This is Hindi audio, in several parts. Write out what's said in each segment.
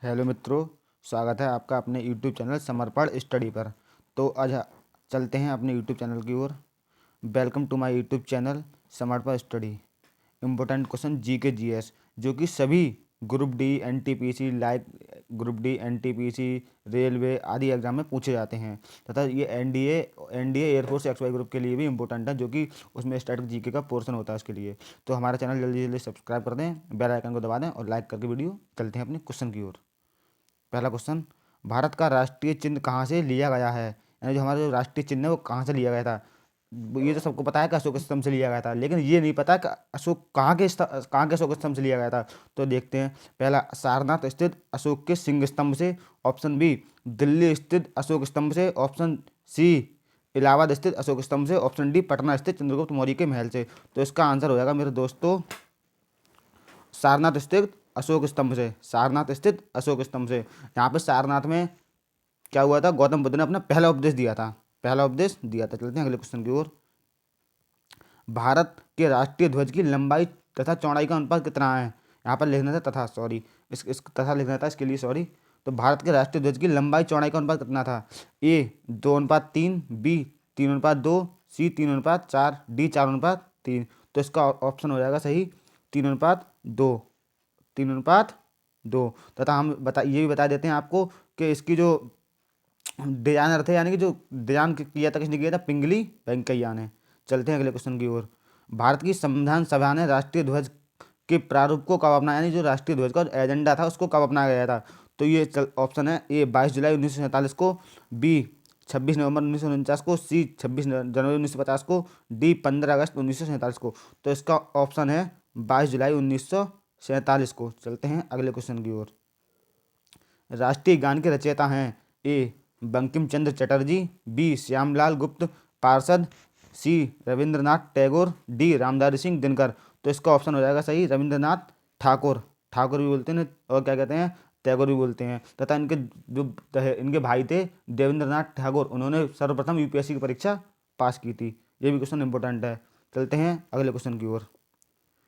हेलो मित्रों, स्वागत है आपका अपने यूट्यूब चैनल समर्पण स्टडी पर। तो आज चलते हैं अपने यूट्यूब चैनल की ओर। Welcome to my YouTube channel Samarpan study. Important question G K G S जो कि सभी group D NTPC like group D NTPC railway आदि एग्जाम में पूछे जाते हैं तथा ये एनडीए एयरफोर्स एक्सवाई ग्रुप के लिए भी इम्पोर्टेंट है, जो कि उसमें स्टैटिक जीके का पोर्शन होता है उसके लिए। तो हमारा चैनल जल्दी जल्दी सब्सक्राइब कर दें, बेल आइकन को दबा दें और लाइक करके वीडियो चलते हैं अपने क्वेश्चन की ओर। पहला क्वेश्चन, भारत का राष्ट्रीय चिन्ह कहाँ से लिया गया है? यानी जो हमारा जो राष्ट्रीय चिन्ह है वो कहाँ से लिया गया था? ये तो सबको पता है कि अशोक स्तंभ से लिया गया था, लेकिन ये नहीं पता कि अशोक कहाँ के अशोक स्तंभ से लिया गया था। तो देखते हैं। पहला, सारनाथ स्थित अशोक के सिंह स्तंभ से। ऑप्शन बी, दिल्ली स्थित अशोक स्तंभ से। ऑप्शन सी, इलाहाबाद स्थित अशोक स्तंभ से। ऑप्शन डी, पटना स्थित चंद्रगुप्त मौर्य के महल से। तो इसका आंसर हो जाएगा मेरे दोस्तों सारनाथ स्थित अशोक स्तंभ से। सारनाथ स्थित अशोक स्तंभ से। यहाँ पे सारनाथ में क्या हुआ था? गौतम बुद्ध ने अपना पहला उपदेश दिया था। पहला उपदेश दिया था। चलते हैं अगले क्वेश्चन की ओर। भारत के राष्ट्रीय ध्वज की लंबाई तथा चौड़ाई का अनुपात कितना है? यहाँ पर लिखना था तथा, सॉरी, इस तथा लिखना था, इसके लिए सॉरी। तो भारत के राष्ट्रीय ध्वज की लंबाई चौड़ाई का अनुपात कितना था? ए 2:3, बी 3:2, सी 3:4, डी 4:3। तो इसका ऑप्शन हो जाएगा सही 3:2। 3:2। तथा हम ये भी बता देते हैं आपको कि इसकी जो डिजाइनर थे, यानी कि जो डिजाइन किया था, किसने किया था? पिंगली वेंकैया ने। चलते हैं अगले क्वेश्चन की ओर। भारत की संविधान सभा ने राष्ट्रीय ध्वज के प्रारूप को कब अपनाया? यानी जो राष्ट्रीय ध्वज का एजेंडा था उसको कब अपनाया गया था? तो ये ऑप्शन है। ए 22 जुलाई 1947 को, बी 26 नवंबर 1949 को, सी 26 जनवरी 1950 को, डी 15 अगस्त 1947 को। तो इसका ऑप्शन है 22 जुलाई 1947 को। चलते हैं अगले क्वेश्चन की ओर। राष्ट्रीय गान के रचयिता हैं? ए बंकिम चंद्र चटर्जी, बी श्यामलाल गुप्त पार्षद, सी रविंद्रनाथ टैगोर, डी रामधारी सिंह दिनकर। तो इसका ऑप्शन हो जाएगा सही रविंद्रनाथ ठाकुर। ठाकुर भी बोलते हैं और क्या कहते हैं? टैगोर भी बोलते हैं। तथा इनके भाई थे देवेंद्रनाथ ठाकुर, उन्होंने सर्वप्रथम यूपीएससी की परीक्षा पास की थी। ये भी क्वेश्चन इंपॉर्टेंट है। चलते हैं अगले क्वेश्चन की ओर।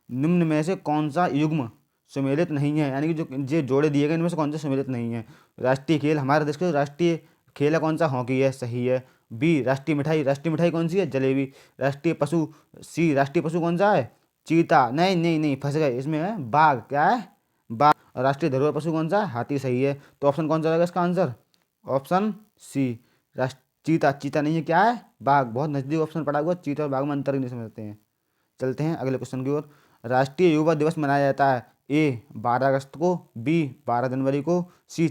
निम्न में से कौन सा युग्म सुमेलित नहीं है? यानी कि जो जोड़े दिए गए इनमें से कौन सा सुमेलित नहीं है? राष्ट्रीय खेल, हमारे देश का राष्ट्रीय खेल है कौन सा? हॉकी है, सही है। बी राष्ट्रीय मिठाई, राष्ट्रीय मिठाई कौन सी है? जलेबी। राष्ट्रीय पशु, सी राष्ट्रीय पशु कौन सा है? चीता। नहीं नहीं नहीं, फंस गए, इसमें है बाघ। क्या है? बाघ। और राष्ट्रीय धरोहर पशु कौन सा है? हाथी, सही है। तो ऑप्शन कौन सा रहेगा इसका आंसर? ऑप्शन सी राष्ट्र चीता। चीता नहीं है, क्या है? बाघ। बहुत नजदीक ऑप्शन पड़ा हुआ, चीता और बाघ में अंतर ही नहीं समझते हैं। चलते हैं अगले क्वेश्चन की ओर। राष्ट्रीय युवा दिवस मनाया जाता है? ए 12 अगस्त को, बी 12 जनवरी को, सी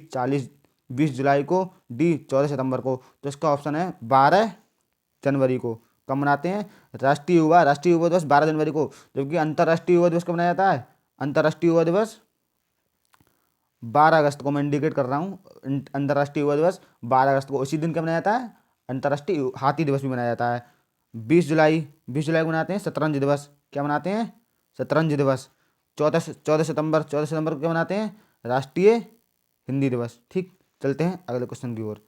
20 जुलाई को, डी 14 सितंबर को। तो इसका ऑप्शन है 12 जनवरी को। कब मनाते हैं राष्ट्रीय युवा दिवस? 12 जनवरी को। जबकि अंतर्राष्ट्रीय युवा दिवस कब मनाया जाता है? अंतर्राष्ट्रीय युवा दिवस 12 अगस्त को। मैं इंडिकेट कर रहा हूँ, अंतर्राष्ट्रीय युवा दिवस 12 अगस्त को। उसी दिन क्या मनाया जाता है? अंतर्राष्ट्रीय हाथी दिवस भी मनाया जाता है। 20 जुलाई को मनाते हैं शतरंज दिवस। क्या मनाते हैं? शतरंज दिवस। 14 सितंबर को क्या मनाते हैं? राष्ट्रीय हिंदी दिवस। ठीक। चलते हैं अगले क्वेश्चन की ओर।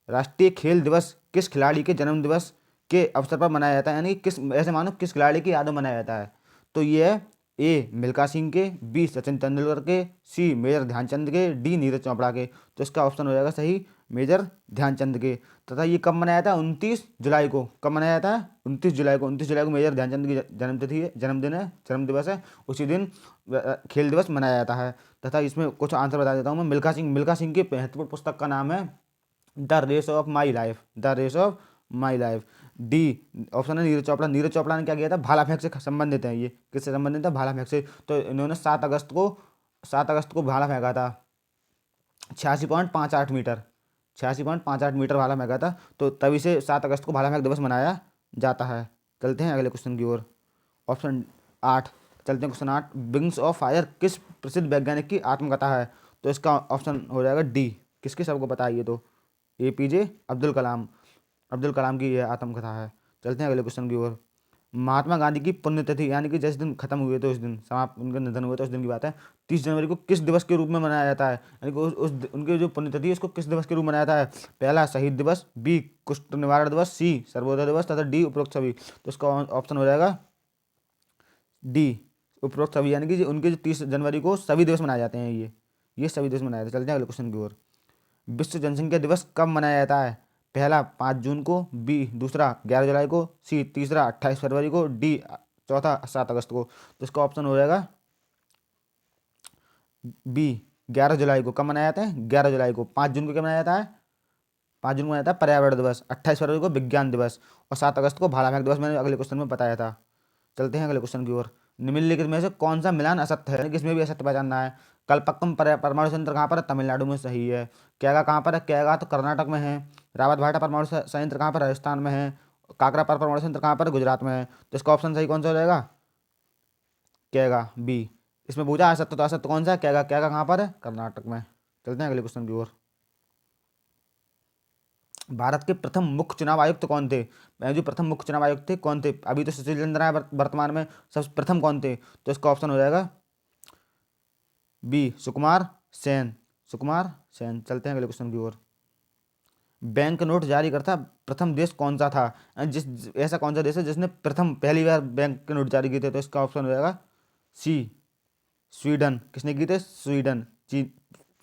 राष्ट्रीय खेल दिवस किस खिलाड़ी के जन्म दिवस के अवसर पर मनाया जाता है? यानी किस, ऐसे मानो किस खिलाड़ी की याद में मनाया जाता है? तो ये है ए मिल्खा सिंह के, बी सचिन तेंदुलकर के, सी मेजर ध्यानचंद के, डी नीरज चोपड़ा के। तो इसका ऑप्शन हो जाएगा सही मेजर ध्यानचंद के। तथा ये कब मनाया था? 29 जुलाई को। कब मनाया था? 29 जुलाई को। 29 जुलाई को मेजर ध्यानचंद की जन्मतिथि है, जन्मदिन है, जन्म दिवस है। उसी दिन खेल दिवस मनाया जाता है। तथा इसमें कुछ आंसर बता देता हूँ मैं। मिल्खा सिंह की महत्वपूर्ण पुस्तक का नाम है the race of my life. The race of my life. D option है नीरज चोपड़ा। नीरज चोपड़ा ने क्या किया था? भाला फेंक से संबंधित है ये। किससे संबंधित है? भाला फेंक से। तो इन्होंने 7 अगस्त को भाला फेंका था। 86.58 मीटर। 86.58 मीटर भाला फेंका था। तो तभी से 7 अगस्त को भाला फेंक दिवस मनाया जाता है। चलते हैं अगले क्वेश्चन की ओर। ऑप्शन 8। चलते हैं क्वेश्चन 8। विंग्स ऑफ फायर किस प्रसिद्ध वैज्ञानिक की आत्मकथा है? तो इसका ऑप्शन हो जाएगा डी। किसकी? सबको पता है ये तो, एपीजे अब्दुल कलाम। अब्दुल कलाम की यह आत्मकथा है। चलते हैं अगले क्वेश्चन की ओर। महात्मा गांधी की पुण्यतिथि, यानी कि जिस दिन खत्म हुए थे, उस दिन समाप्त, उनका निधन हुआ था, उस दिन की बात है। 30 जनवरी को किस दिवस के रूप में मनाया जाता है? यानी कि उनकी जो पुण्यतिथि है उसको किस दिवस के रूप में मनाया जाता है? पहला शहीद दिवस, बी कुष्ठ निवारण दिवस, सी सर्वोदय दिवस, तथा डी उपरोक्त सभी। तो इसका ऑप्शन हो जाएगा डी उपरोक्त सभी। यानी कि उनके जो 30 जनवरी को सभी दिवस मनाए जाते हैं ये। ये सभी देश मनाए थे। चलते हैं अगले क्वेश्चन की ओर। विश्व जनसंख्या दिवस कब मनाया जाता है? पहला 5 जून को, बी दूसरा 11 जुलाई को, सी तीसरा 28 फरवरी को, डी चौथा 7 अगस्त को। तो इसका ऑप्शन हो जाएगा बी 11 जुलाई को। कब मनाया जाता है? 11 जुलाई को। 5 जून को क्या मनाया जाता है? 5 जून को मनाया जाता है पर्यावरण दिवस, 28 फरवरी को विज्ञान दिवस और 7 अगस्त को भाला फेंक दिवस। मैंने अगले क्वेश्चन में बताया था। चलते हैं अगले क्वेश्चन की ओर। निम्नलिखित में से कौन सा मिलान असत्य है? किसमें भी असत्य पहचानना है। कलपक्कम परमाणु संयंत्र कहाँ पर है? तमिलनाडु में, सही है। कैगा कहाँ पर है? कैगा तो कर्नाटक में है। रावत भाटा परमाणु संयंत्र कहाँ पर? राजस्थान में है। काकरापार परमाणु संयंत्र कहाँ पर? गुजरात में है। तो इसका ऑप्शन सही कौन सा हो जाएगा? कैगा, बी। इसमें पूछा असत्य, तो असत्य कौन सा है? कैगा। कैगा कहाँ पर है? कर्नाटक में। चलते हैं अगले क्वेश्चन की ओर। भारत के प्रथम मुख्य चुनाव आयुक्त कौन थे? जो प्रथम मुख्य चुनाव आयुक्त थे कौन थे? अभी तो सुशील चंद्र राय वर्तमान में, सबसे प्रथम कौन थे? तो इसका ऑप्शन हो जाएगा बी सुकुमार सेन। सुकुमार सेन। चलते हैं अगले क्वेश्चन की ओर। बैंक नोट जारी करता प्रथम देश कौन सा था? ऐसा कौन सा देश है जिसने पहली बार बैंक के नोट जारी किए थे? तो इसका ऑप्शन हो जाएगा सी स्वीडन। किसने किए थे? स्वीडन। चीन।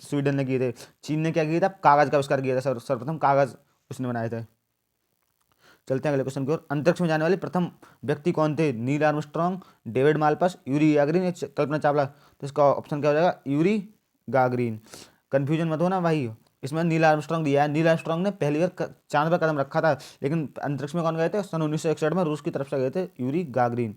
स्वीडन ने किए थे। चीन ने क्या किया था? कागज का आविष्कार किया था, सर्वप्रथम कागज उसने बनाए थे। चलते हैं अगले क्वेश्चन की ओर। अंतरिक्ष में जाने वाले प्रथम व्यक्ति कौन थे? Neil Armstrong, David Malpass, Yuri Gagarin, Kalpana Chawla. तो इसका ऑप्शन क्या हो जाएगा? Yuri Gagarin. कंफ्यूजन मत होना भाई, इसमें नील आर्मस्ट्रॉन्ग दिया है। नील आर्मस्ट्रॉन्ग ने पहली बार चांद पर कदम रखा था, लेकिन अंतरिक्ष में कौन गए थे? सन 1961 में रूस की तरफ से गए थे यूरी गागरिन।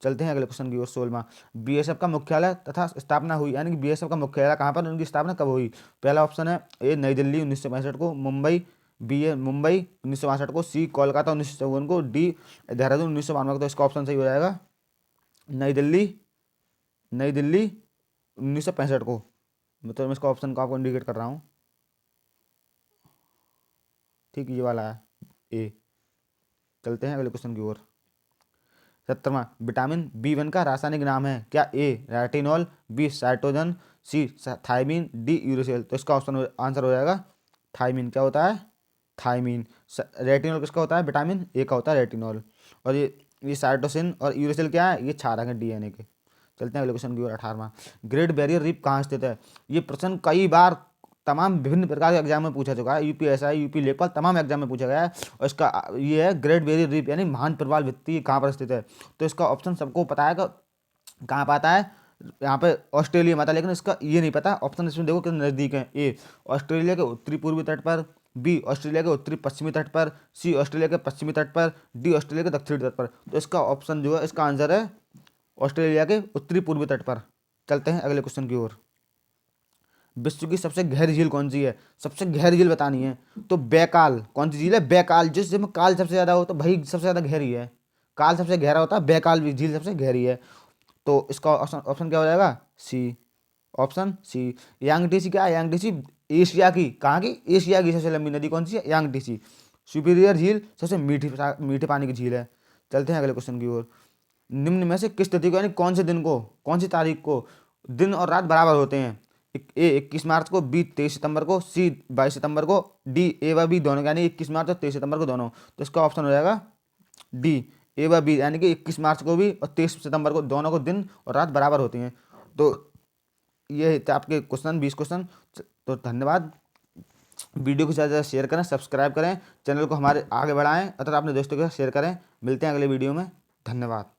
चलते हैं अगले क्वेश्चन की ओर। 16वां। बीएसएफ का मुख्यालय तथा स्थापना हुई, यानी कि बीएसएफ का मुख्यालय कहाँ पर, उनकी स्थापना कब हुई? पहला ऑप्शन है ए नई दिल्ली 1965 को, मुंबई, बी ए मुंबई 1962 को, सी कोलकाता 1954 को, डी देहरादून 1992 को। तो इसका ऑप्शन सही हो जाएगा नई दिल्ली। नई दिल्ली 1965 को। मतलब मैं इसका ऑप्शन को आपको इंडिकेट कर रहा हूँ। ठीक, ये वाला है ए। चलते हैं अगले क्वेश्चन की ओर। 17वां। विटामिन B1 का रासायनिक नाम है क्या? A retinol, B cytogen, C thiamine, D uracil. तो इसका ऑप्शन आंसर हो जाएगा थायमीन। क्या होता है? थायमीन। रेटिनॉल किसका होता है? विटामिन ए का होता है रेटिनॉल। और ये साइटोसिन और यूरेसिल क्या है? ये क्षारक है डीएनए के। चलते हैं अगले क्वेश्चन की ओर। 18वां। ग्रेट बैरियर रीफ कहाँ स्थित है? ये प्रश्न कई बार तमाम विभिन्न प्रकार के एग्जाम में पूछा चुका है। यूपीएसआई, यूपी लेखपाल, तमाम एग्जाम में पूछा गया है। और इसका ये है ग्रेट बैरियर रीफ, यानी महान प्रवाल भित्ति कहाँ पर स्थित है? तो इसका ऑप्शन सबको पता है कहाँ पाता है, यहाँ पे ऑस्ट्रेलिया में आता है, लेकिन इसका ये नहीं पता। ऑप्शन इसमें देखो कितने नज़दीक है। ए ऑस्ट्रेलिया के उत्तरी पूर्वी तट पर, बी ऑस्ट्रेलिया के उत्तरी पश्चिमी तट पर, सी ऑस्ट्रेलिया के पश्चिमी तट पर, डी ऑस्ट्रेलिया के दक्षिणी तट पर। तो इसका ऑप्शन जो है, इसका आंसर है ऑस्ट्रेलिया के उत्तरी पूर्वी तट पर। चलते हैं अगले क्वेश्चन की ओर। विश्व की सबसे गहरी झील कौन सी है? सबसे गहरी झील बतानी है तो बैकाल। कौन सी झील है? बैकाल। जिसमें काल सबसे ज़्यादा हो तो भाई सबसे ज़्यादा गहरी है। काल सबसे गहरा होता है, बैकाल भी झील सबसे गहरी है। तो इसका ऑप्शन क्या हो जाएगा? सी। Option C. यांगटीसी क्या है? यांगटीसी एशिया की, कहाँ की? एशिया की सबसे लंबी नदी कौन सी है? यांगटीसी। सुपीरियर झील सबसे मीठे पानी की झील है। चलते हैं अगले क्वेश्चन की ओर। निम्न में से किस तिथि को, यानी कौन से दिन को, कौन सी तारीख को दिन और रात बराबर होते हैं? ए 21 मार्च को, बी 23 सितंबर को, सी 22 सितंबर को, डी ए व बी दोनों, यानी 21 मार्च और 23 सितंबर को दोनों। तो इसका ऑप्शन हो जाएगा डी ए व बी, यानी कि 21 मार्च को भी और 23 सितंबर को, दोनों को दिन और रात बराबर होती हैं। तो ये थे आपके क्वेश्चन, 20 क्वेश्चन। तो धन्यवाद। वीडियो को ज़्यादा से ज़्यादा शेयर करें, सब्सक्राइब करें, चैनल को हमारे आगे बढ़ाएं, अतः अपने दोस्तों के साथ शेयर करें। मिलते हैं अगले वीडियो में। धन्यवाद।